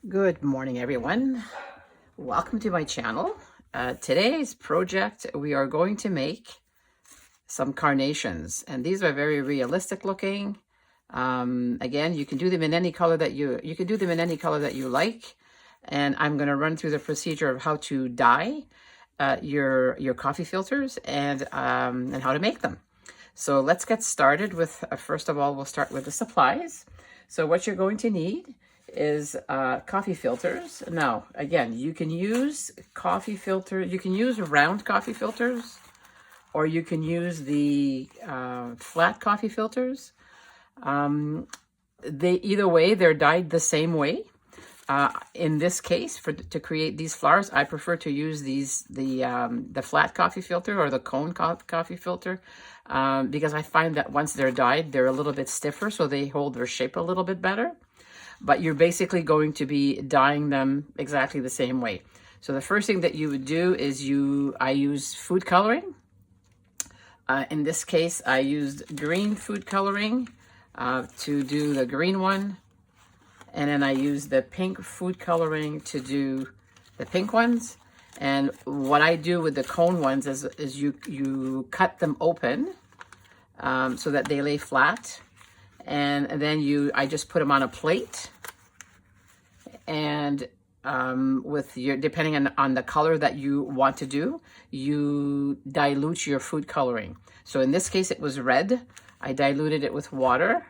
Good morning, everyone. Welcome to my channel. Today's project, we are going to make some carnations, and these are very realistic looking. Again, you can do them in any color that you like. And I'm going to run through the procedure of how to dye your coffee filters and how to make them. So let's get started with, first of all, we'll start with the supplies. So what you're going to need is coffee filters. Now, again, you can use coffee filter. You can use round coffee filters, or you can use the flat coffee filters. Either way, they're dyed the same way. In this case, to create these flowers, I prefer to use the flat coffee filter or the cone coffee filter because I find that once they're dyed, they're a little bit stiffer, so they hold their shape a little bit better. But you're basically going to be dyeing them exactly the same way. So the first thing that you would do is I use food coloring. In this case, I used green food coloring to do the green one. And then I used the pink food coloring to do the pink ones. And what I do with the cone ones is you cut them open so that they lay flat. And then I just put them on a plate, and depending on the color that you want to do, you dilute your food coloring. So in this case, it was red. I diluted it with water,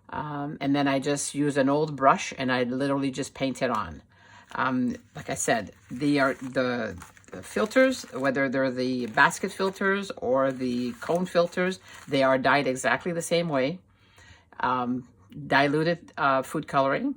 and then I just use an old brush and I literally just paint it on. Like I said, the filters, whether they're the basket filters or the cone filters, they are dyed exactly the same way. Diluted food coloring.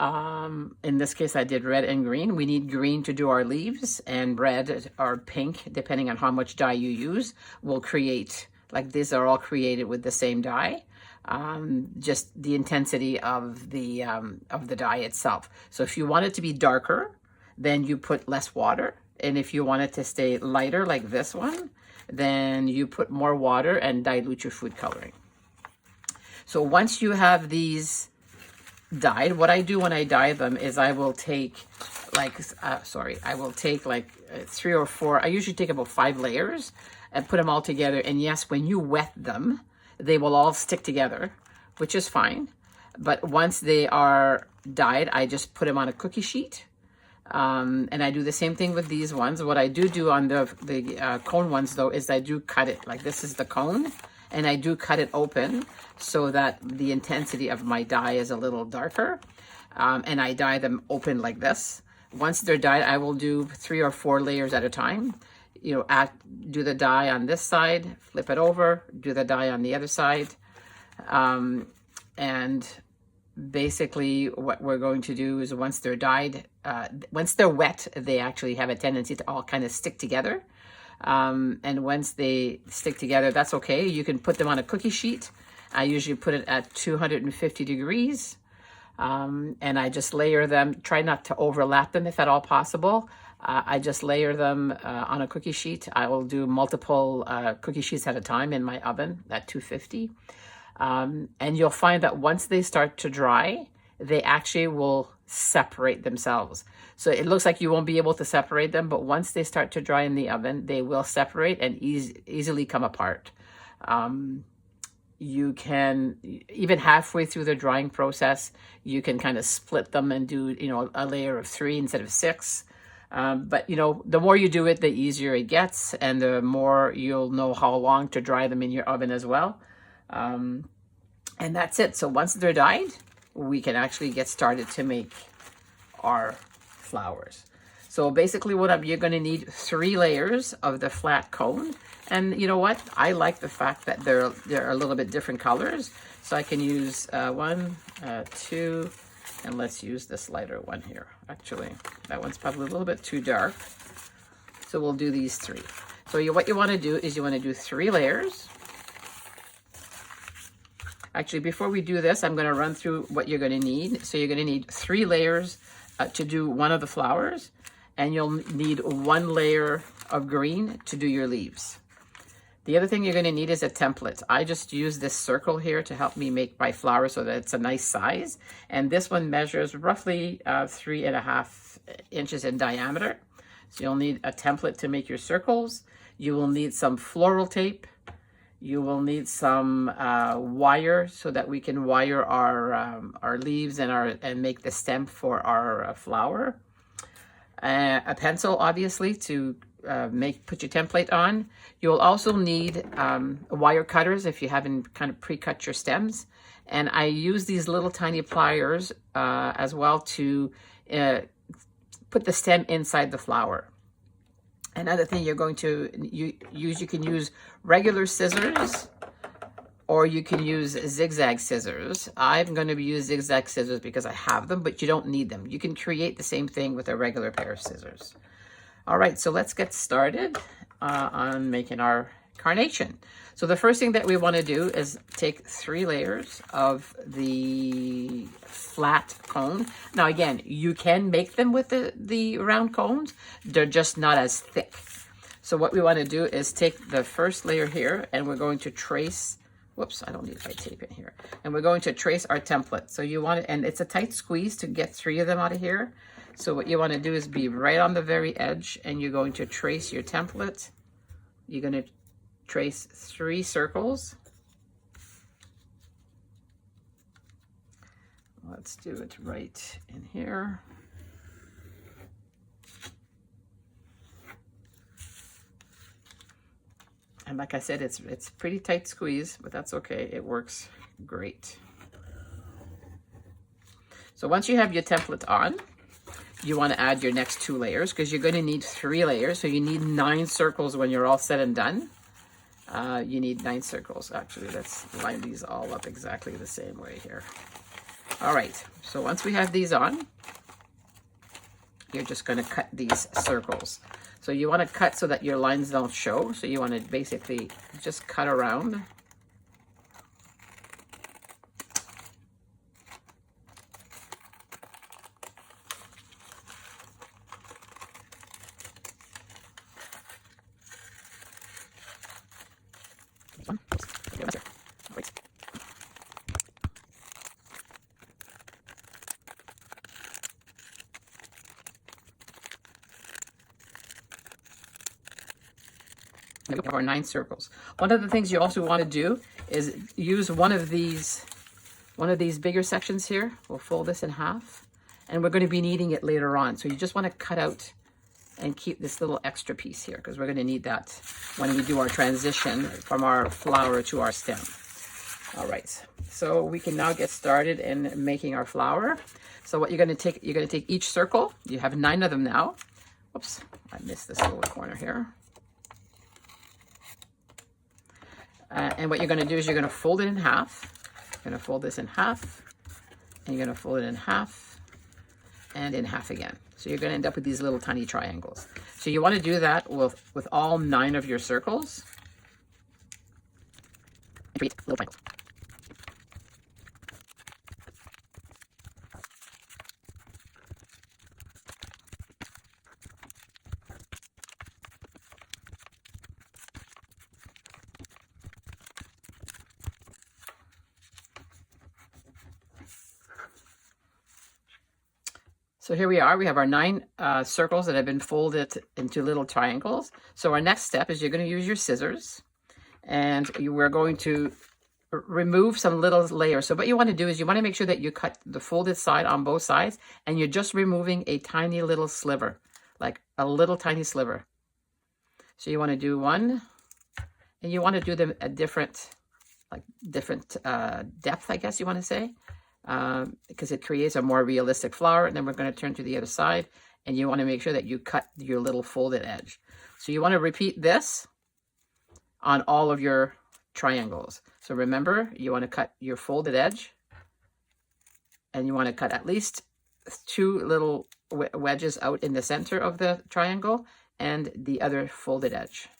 In this case, I did red and green. We need green to do our leaves, and red or pink, depending on how much dye you use, will create, like these are all created with the same dye. Just the intensity of the dye itself. So if you want it to be darker, then you put less water. And if you want it to stay lighter, like this one, then you put more water and dilute your food coloring. So once you have these dyed, what I do when I dye them is I will take like 3 or 4, I usually take about 5 layers and put them all together. And yes, when you wet them, they will all stick together, which is fine. But once they are dyed, I just put them on a cookie sheet. And I do the same thing with these ones. What I do on the cone ones, though, is I do cut it. Like this is the cone. And I do cut it open so that the intensity of my dye is a little darker. And I dye them open like this. Once they're dyed, I will do 3 or 4 layers at a time. Do the dye on this side, flip it over, do the dye on the other side. And basically what we're going to do is once they're dyed, once they're wet, they actually have a tendency to all kind of stick together. And once they stick together, that's okay. You can put them on a cookie sheet. I usually put it at 250 degrees. And I just layer them, try not to overlap them if at all possible. I just layer them on a cookie sheet. I will do multiple cookie sheets at a time in my oven at 250. And you'll find that once they start to dry, they actually will separate themselves. So it looks like you won't be able to separate them, but once they start to dry in the oven, they will separate and easily come apart. You can, even halfway through the drying process, you can kind of split them and do, a layer of 3 instead of 6. But, the more you do it, the easier it gets, and the more you'll know how long to dry them in your oven as well. And that's it. So once they're dyed, we can actually get started to make our flowers. So basically you're going to need 3 layers of the flat cone. And you know what? I like the fact that they're a little bit different colors. So I can use 1, 2, and let's use this lighter one here. Actually, that one's probably a little bit too dark. So we'll do these 3. So what you want to do is you want to do 3 layers. Actually, before we do this, I'm going to run through what you're going to need. So you're going to need 3 layers to do one of the flowers, and you'll need 1 layer of green to do your leaves. The other thing you're going to need is a template. I just use this circle here to help me make my flower so that it's a nice size. And this one measures roughly 3.5 inches in diameter. So you'll need a template to make your circles. You will need some floral tape. You will need some wire so that we can wire our leaves and make the stem for our flower. A pencil, obviously, to put your template on. You'll also need wire cutters if you haven't kind of pre-cut your stems. And I use these little tiny pliers as well to put the stem inside the flower. Another thing you're going to use, you can use regular scissors or you can use zigzag scissors. I'm going to use zigzag scissors because I have them, but you don't need them. You can create the same thing with a regular pair of scissors. All right, so let's get started on making our carnation. So the first thing that we want to do is take 3 layers of the flat cone. Now again, you can make them with the round cones. They're just not as thick. So what we want to do is take the first layer here and we're going to trace, whoops, I don't need my tape in here. And we're going to trace our template. So you want it, and it's a tight squeeze to get 3 of them out of here. So what you want to do is be right on the very edge and you're going to trace your template. You're going to trace 3 circles. Let's do it right in here. And like I said, it's pretty tight squeeze, but that's okay. It works great. So once you have your template on, you want to add your next 2 layers because you're going to need 3 layers. So you need 9 circles when you're all said and done. You need 9 circles. Actually, let's line these all up exactly the same way here. All right, so once we have these on, you're just going to cut these circles. So you want to cut so that your lines don't show. So you want to basically just cut around. We have our 9 circles. One of the things you also want to do is use one of these bigger sections here. We'll fold this in half, and we're going to be needing it later on. So you just want to cut out and keep this little extra piece here because we're going to need that when we do our transition from our flower to our stem. All right, so we can now get started in making our flower. So what you're going to take each circle. You have 9 of them now. Oops, I missed this little corner here. And what you're going to do is you're going to fold it in half. You're going to fold this in half, and you're going to fold it in half, and in half again. So you're going to end up with these little tiny triangles. So you want to do that with all 9 of your circles. And create little triangles. So here we are, we have our 9 circles that have been folded into little triangles. So our next step is you're going to use your scissors and we're going to remove some little layers. So what you want to do is you want to make sure that you cut the folded side on both sides and you're just removing a tiny little sliver, like a little tiny sliver. So you want to do one and you want to do them at different depth, I guess you want to say. Because it creates a more realistic flower. And then we're going to turn to the other side and you want to make sure that you cut your little folded edge. So you want to repeat this on all of your triangles. So remember, you want to cut your folded edge and you want to cut at least 2 little wedges out in the center of the triangle and the other folded edge.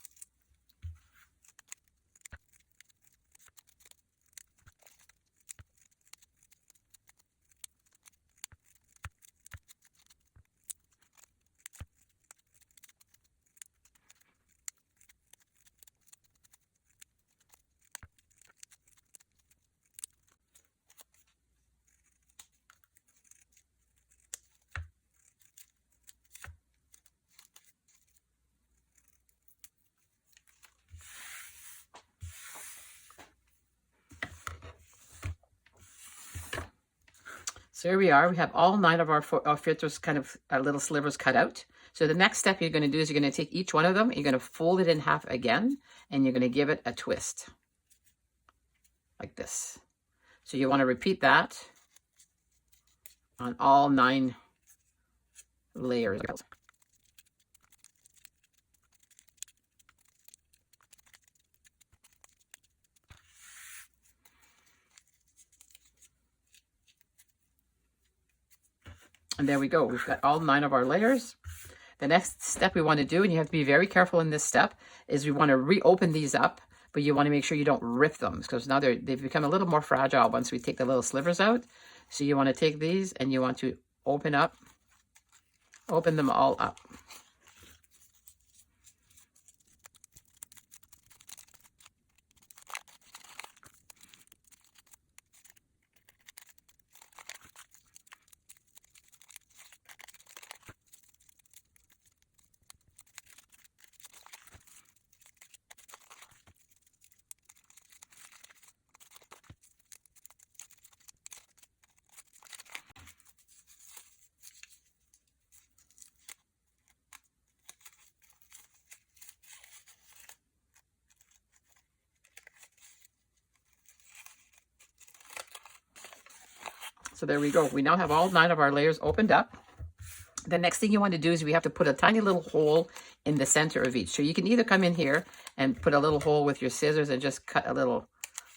So here we are. We have all 9 of our filters kind of little slivers cut out. So the next step you're going to do is you're going to take each one of them, you're going to fold it in half again, and you're going to give it a twist like this. So you want to repeat that on all 9 layers. And there we go. We've got all 9 of our layers. The next step we want to do, and you have to be very careful in this step, is we want to reopen these up, but you want to make sure you don't rip them because now they've become a little more fragile once we take the little slivers out. So you want to take these and you want to open them all up. So there we go. We now have all 9 of our layers opened up. The next thing you want to do is we have to put a tiny little hole in the center of each. So you can either come in here and put a little hole with your scissors and just cut a little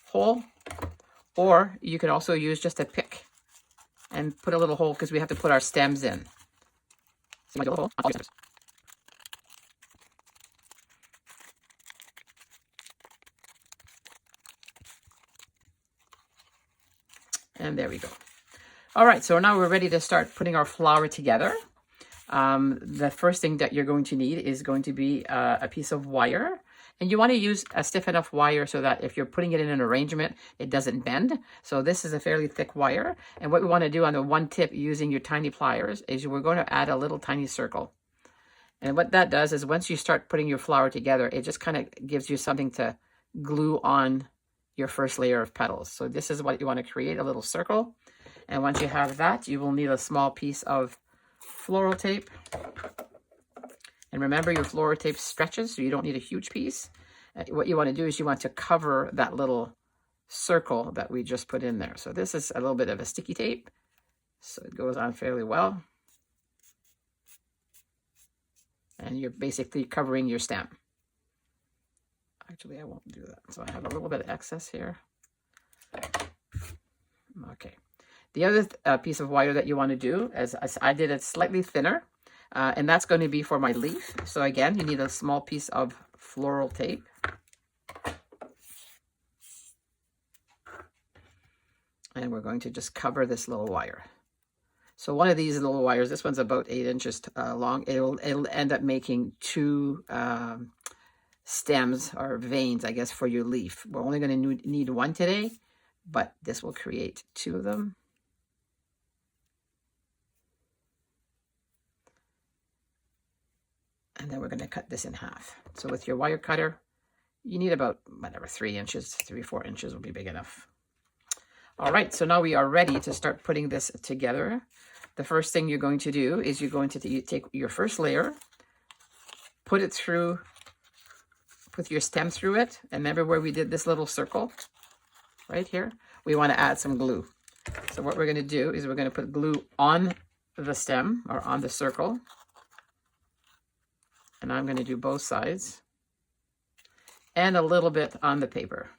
hole, or you can also use just a pick and put a little hole because we have to put our stems in. So you hole. And there we go. All right, so now we're ready to start putting our flower together. The first thing that you're going to need is going to be a piece of wire. And you want to use a stiff enough wire so that if you're putting it in an arrangement, it doesn't bend. So this is a fairly thick wire. And what we want to do on the one tip using your tiny pliers is we're going to add a little tiny circle. And what that does is once you start putting your flower together, it just kind of gives you something to glue on your first layer of petals. So this is what you want to create, a little circle. And once you have that, you will need a small piece of floral tape. And remember, your floral tape stretches, so you don't need a huge piece. What you want to do is you want to cover that little circle that we just put in there. So this is a little bit of a sticky tape, so it goes on fairly well. And you're basically covering your stem. Actually, I won't do that. So I have a little bit of excess here. Okay. The other piece of wire that you want to do, as I did it slightly thinner, and that's going to be for my leaf. So again, you need a small piece of floral tape. And we're going to just cover this little wire. So one of these little wires, this one's about 8 inches long, it'll end up making 2 stems or veins, I guess, for your leaf. We're only going to need 1 today, but this will create 2 of them. And then we're going to cut this in half. So with your wire cutter, you need about, whatever, 3 inches, 3-4 inches will be big enough. All right, so now we are ready to start putting this together. The first thing you're going to do is you're going to take your first layer, put it through, put your stem through it. And remember where we did this little circle right here? We want to add some glue. So what we're going to do is we're going to put glue on the stem or on the circle. And I'm going to do both sides and a little bit on the paper.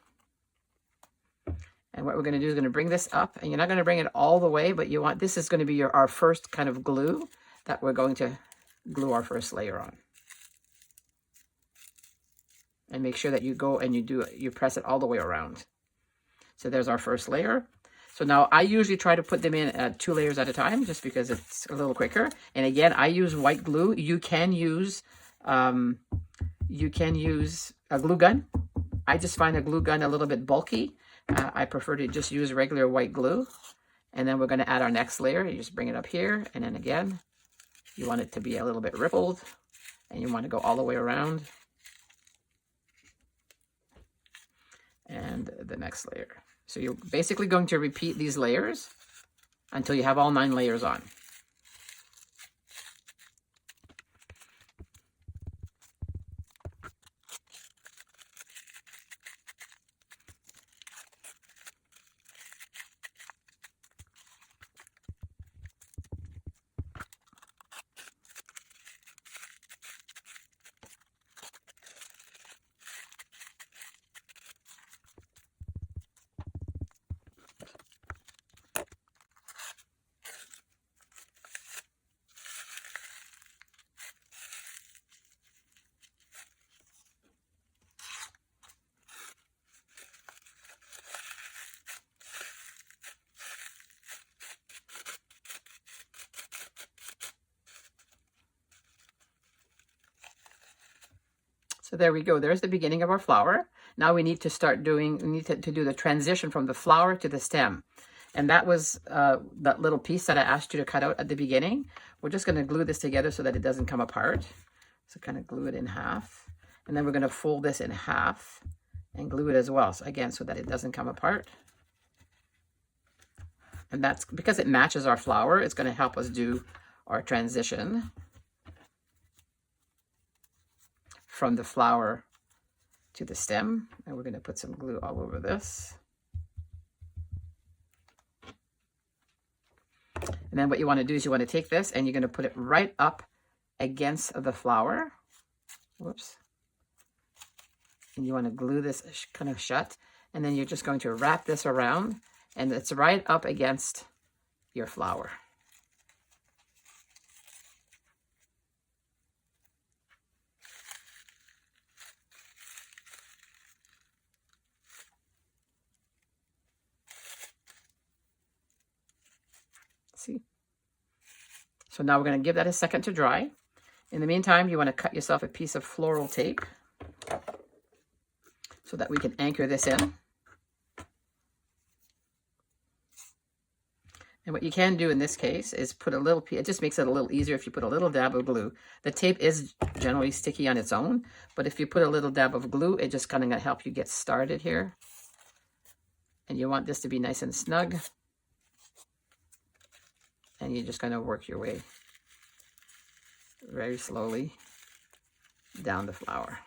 And what we're going to do is going to bring this up, and you're not going to bring it all the way, but you want, this is going to be our first kind of glue that we're going to glue our first layer on. And make sure that you go and you press it all the way around. So there's our first layer. So now I usually try to put them in 2 layers at a time, just because it's a little quicker. And again, I use white glue. You can use a glue gun. I just find a glue gun a little bit bulky. I prefer to just use regular white glue. And then we're going to add our next layer. You just bring it up here. And then again, you want it to be a little bit rippled. And you want to go all the way around. And the next layer. So you're basically going to repeat these layers until you have all 9 layers on. So there we go. There's the beginning of our flower. Now we need to start doing, we need to do the transition from the flower to the stem. And that was that little piece that I asked you to cut out at the beginning. We're just going to glue this together so that it doesn't come apart. So kind of glue it in half. And then we're going to fold this in half and glue it as well. So again, so that it doesn't come apart. And that's because it matches our flower. It's going to help us do our transition from the flower to the stem. And we're going to put some glue all over this. And then what you want to do is you want to take this and you're going to put it right up against the flower. Whoops. And you want to glue this kind of shut. And then you're just going to wrap this around and it's right up against your flower. See? So now we're going to give that a second to dry. In the meantime, you want to cut yourself a piece of floral tape so that we can anchor this in. And what you can do in this case is put a little, it just makes it a little easier if you put a little dab of glue. The tape is generally sticky on its own, but if you put a little dab of glue, it just kind of help you get started here. And you want this to be nice and snug. And you're just going to work your way very slowly down the flower.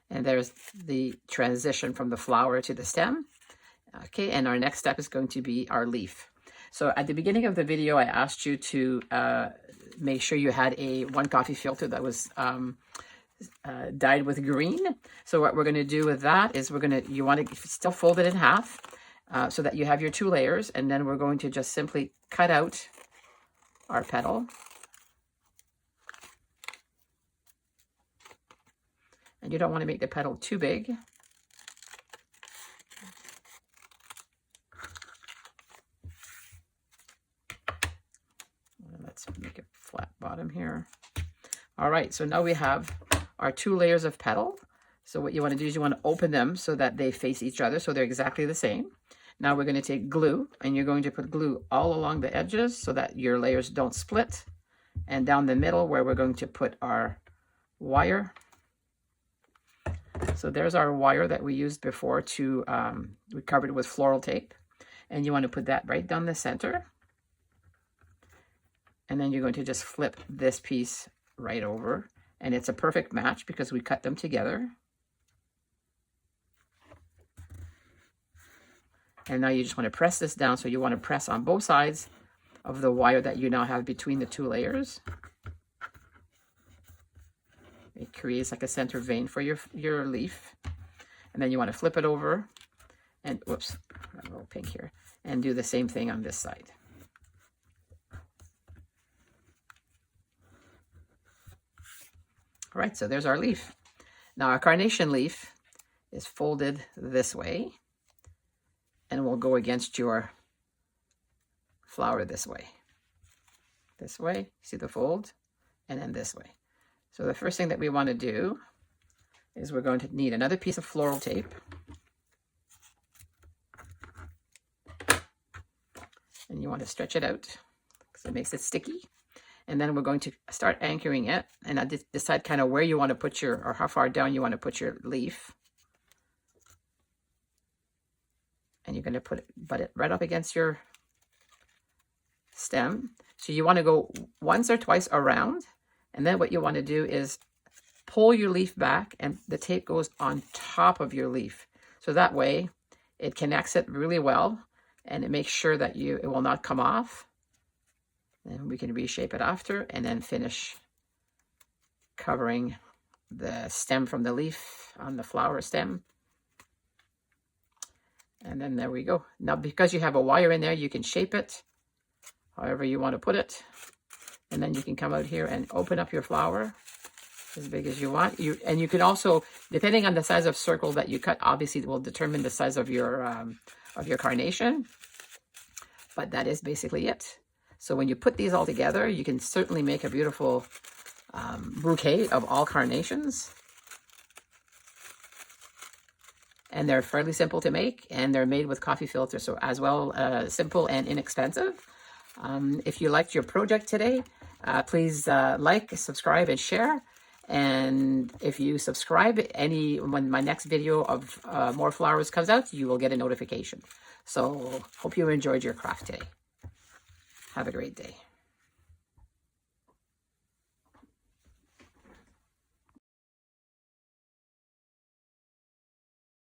And there's the transition from the flower to the stem. Okay, and our next step is going to be our leaf. So at the beginning of the video, I asked you to make sure you had a 1 coffee filter that was dyed with green. So what we're going to do with that is you want to still fold it in half so that you have your 2 layers. And then we're going to just simply cut out our petal. And you don't want to make the petal too big. Let's make a flat bottom here. All right, so now we have our 2 layers of petal. So what you want to do is you want to open them so that they face each other, so they're exactly the same. Now we're going to take glue, and you're going to put glue all along the edges so that your layers don't split. And down the middle where we're going to put our wire. So there's our wire that we used before to, we covered it with floral tape. And you want to put that right down the center. And then you're going to just flip this piece right over. And it's a perfect match because we cut them together. And now you just want to press this down. So you want to press on both sides of the wire that you now have between the 2 layers. It creates like a center vein for your leaf. And then you want to flip it over. And whoops, got a little pink here. And do the same thing on this side. All right, so there's our leaf. Now our carnation leaf is folded this way and will go against your flower this way. This way, see the fold? And then this way. So the first thing that we want to do is we're going to need another piece of floral tape. And you want to stretch it out because it makes it sticky. And then we're going to start anchoring it. And I decide kind of where you want to put your, or how far down you want to put your leaf. And you're going to butt it right up against your stem. So you want to go once or twice around. And then what you want to do is pull your leaf back and the tape goes on top of your leaf. So that way it connects it really well and it makes sure that it will not come off. And we can reshape it after and then finish covering the stem from the leaf on the flower stem. And then there we go. Now, because you have a wire in there, you can shape it however you want to put it. And then you can come out here and open up your flower as big as you want. And you can also, depending on the size of circle that you cut, obviously it will determine the size of your carnation. But that is basically it. So when you put these all together, you can certainly make a beautiful bouquet of all carnations. And they're fairly simple to make, and they're made with coffee filter, so as well simple and inexpensive. If you liked your project today, please like, subscribe, and share. And if you subscribe, when my next video of more flowers comes out, you will get a notification. So hope you enjoyed your craft today. Have a great day.